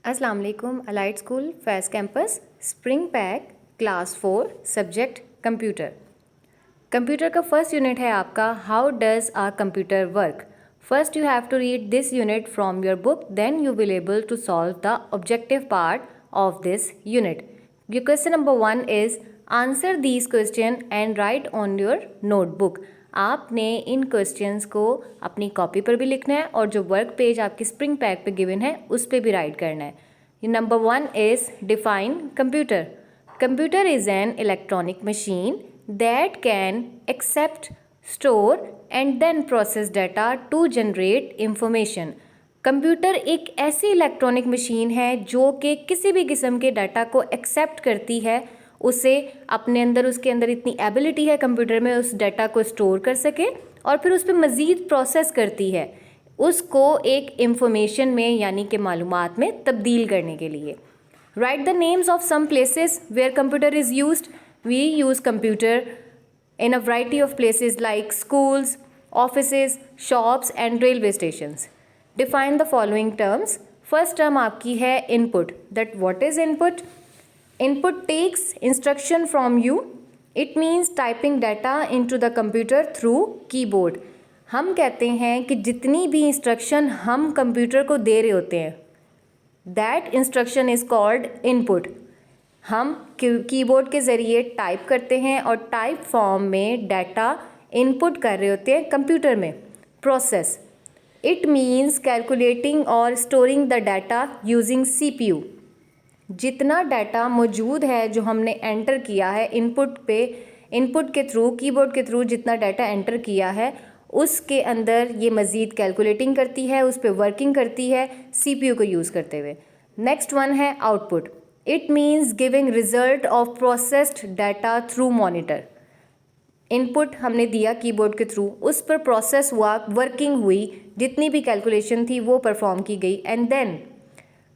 अस्सलाम वालेकुम। Allied school Faiz campus spring pack class 4 subject computer. Computer का फर्स्ट यूनिट है आपका how does a computer work. First you have to read this unit from your book, then you will able to solve the objective part of this unit. Your question number 1 is answer these question and write on your notebook. आपने इन questions को अपनी copy पर भी लिखना है और जो वर्क पेज आपके स्प्रिंग पैक पे गिवन है उस पर भी राइट करना है। Number 1 is define computer. Computer is an electronic machine that can accept, store and then process data to generate information. Computer एक ऐसी इलेक्ट्रॉनिक मशीन है जो कि किसी भी किस्म के डाटा को एक्सेप्ट करती है, उसे अपने अंदर, उसके अंदर इतनी एबिलिटी है कंप्यूटर में उस डाटा को स्टोर कर सके और फिर उस पर मज़ीद प्रोसेस करती है उसको एक इंफॉर्मेशन में यानी कि मालूमात में तब्दील करने के लिए। Write the names of some places where computer is used. We use computer in a variety of places like schools, offices, shops and railway stations. Define the following terms. First term आपकी है input. That what is input? Input takes instruction from you. It means typing data into the computer through keyboard. हम कहते हैं कि जितनी भी instruction हम computer को दे रहे होते हैं that instruction is called input. हम कीबोर्ड के ज़रिए टाइप करते हैं और टाइप फॉर्म में डाटा इनपुट कर रहे होते हैं कंप्यूटर में। प्रोसेस, इट मीन्स कैलकुलेटिंग और storing the data using CPU. जितना डाटा मौजूद है जो हमने एंटर किया है इनपुट पे, इनपुट के थ्रू, कीबोर्ड के थ्रू जितना डाटा एंटर किया है उसके अंदर ये मज़ीद कैलकुलेटिंग करती है, उस पर वर्किंग करती है सीपीयू को यूज़ करते हुए। नेक्स्ट वन है output. It means giving result of processed data through monitor. Input हमने दिया कीबोर्ड के थ्रू, उस पर प्रोसेस हुआ, वर्किंग हुई, जितनी भी कैलकुलेशन थी वो परफॉर्म की गई एंड देन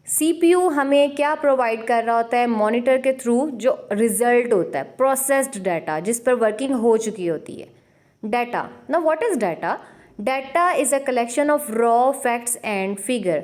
सीपीयू हमें क्या प्रोवाइड कर रहा होता है मॉनिटर के थ्रू, जो रिजल्ट होता है प्रोसेस्ड डाटा जिस पर वर्किंग हो चुकी होती है। डाटा, ना what is data? Data is a collection of raw facts and figure.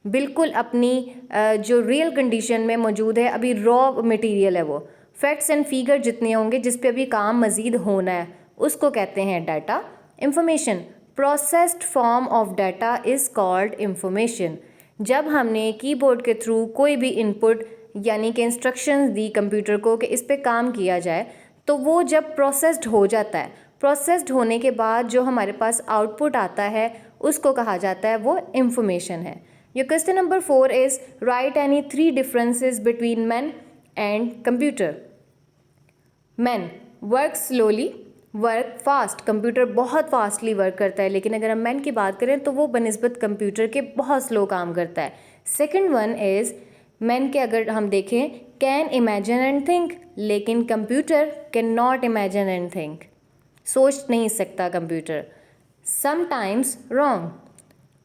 बिल्कुल अपनी जो रियल कंडीशन में मौजूद है, अभी रॉ मटेरियल है वो, फैक्ट्स एंड फिगर जितने होंगे जिस पे अभी काम मज़ीद होना है उसको कहते हैं data. Information, processed form of data is called information. जब हमने कीबोर्ड के थ्रू कोई भी इनपुट यानी कि इंस्ट्रक्शंस दी कंप्यूटर को कि इस पे काम किया जाए, तो वो जब प्रोसेस्ड हो जाता है, प्रोसेस्ड होने के बाद जो हमारे पास आउटपुट आता है उसको कहा जाता है वो इंफॉर्मेशन है। Your question number 4 is write any 3 differences between men and computer. Men work slowly, work fast. Computer बहुत फास्टली वर्क करता है, लेकिन अगर हम मैन की बात करें तो वो बनिस्बत कंप्यूटर के बहुत स्लो काम करता है। सेकेंड वन इज़ मैन के अगर हम देखें कैन इमेजिन एंड थिंक, लेकिन computer can not imagine and think, सोच नहीं सकता computer. Sometimes wrong,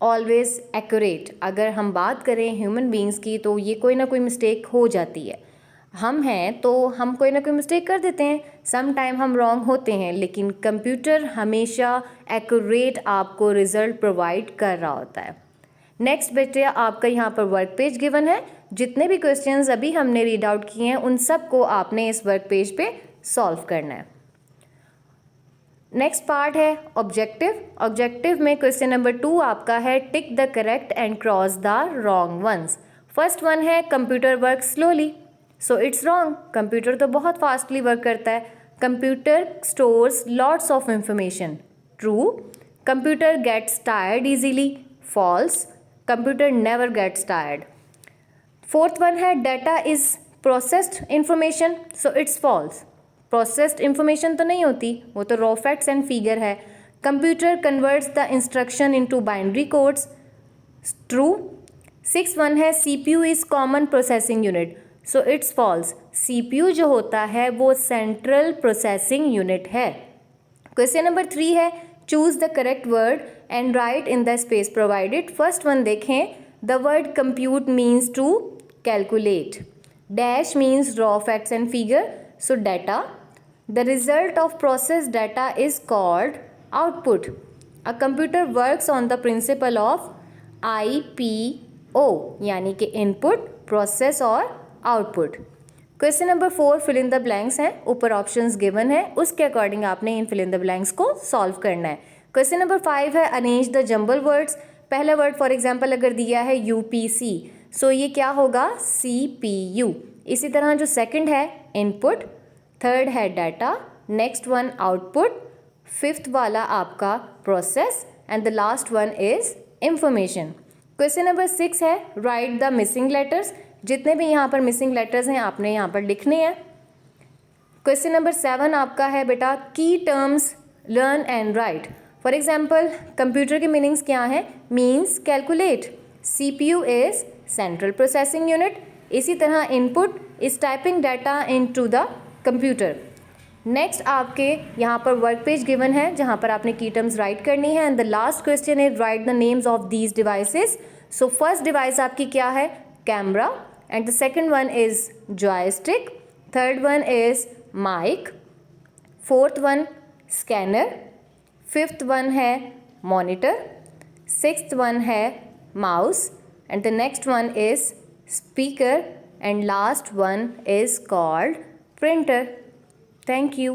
always accurate. अगर हम बात करें ह्यूमन बींग्स की तो ये कोई ना कोई मिस्टेक हो जाती है, हम हैं तो हम कोई ना कोई मिस्टेक कर देते हैं, सम टाइम हम रॉन्ग होते हैं, लेकिन कंप्यूटर हमेशा एक्यूरेट आपको रिज़ल्ट प्रोवाइड कर रहा होता है। नेक्स्ट बेटे आपका यहाँ पर वर्क पेज गिवन है, जितने भी क्वेश्चंस अभी हमने रीड आउट किए हैं उन सब को आपने इस वर्क पेज पे सॉल्व करना है। नेक्स्ट पार्ट है ऑब्जेक्टिव। ऑब्जेक्टिव में क्वेश्चन नंबर 2 आपका है tick the correct and cross the wrong ones. First one है computer work slowly, so it's wrong. Computer तो बहुत फास्टली वर्क करता है। Computer stores lots of information, true. Computer gets tired easily, false. Computer never gets tired. Fourth one है data is processed information, so it's false. Processed information तो नहीं होती, वो तो रॉ फैक्ट्स एंड फिगर है। Computer converts the instruction into binary codes, true. Six one है CPU is common processing unit, so it's false. CPU जो होता है वो सेंट्रल प्रोसेसिंग यूनिट है। क्वेश्चन नंबर 3 है choose the correct word and write in the space provided. First one देखें, the word compute means to calculate, dash means raw facts and figure, so data. The result of processed data is called output. A computer works on the principle of IP O यानी कि input, process और output. Question number 4 fill in the blanks हैं, ऊपर options given है, उसके according आपने इन fill in the blanks को सॉल्व करना है। क्वेश्चन नंबर 5 है अरेंज द जंबल वर्ड्स। पहला वर्ड फॉर एग्जांपल अगर दिया है यूपीसी, सो ये क्या होगा, सीपीयू। इसी तरह जो सेकंड है इनपुट, थर्ड है data, next one output, fifth वाला आपका process and the last one is information. Question number 6 है राइट द मिसिंग लेटर्स। जितने भी यहाँ पर मिसिंग लेटर्स हैं आपने यहाँ पर लिखने हैं। क्वेश्चन नंबर 7 आपका है बेटा की terms learn and right. For example computer के मीनिंग्स क्या हैं, means calculate, CPU is central processing unit, इसी तरह input is typing data into the computer. Next आपके यहाँ पर वर्क पेज गिवन है जहाँ पर आपने की टर्म्स राइट करनी है and the last question is write the names of these devices. So first device आपकी क्या है, camera, and the second one is joystick, third one is mic, fourth one scanner, fifth one है monitor, sixth one है mouse and the next one is speaker and last one is called printer. Thank you.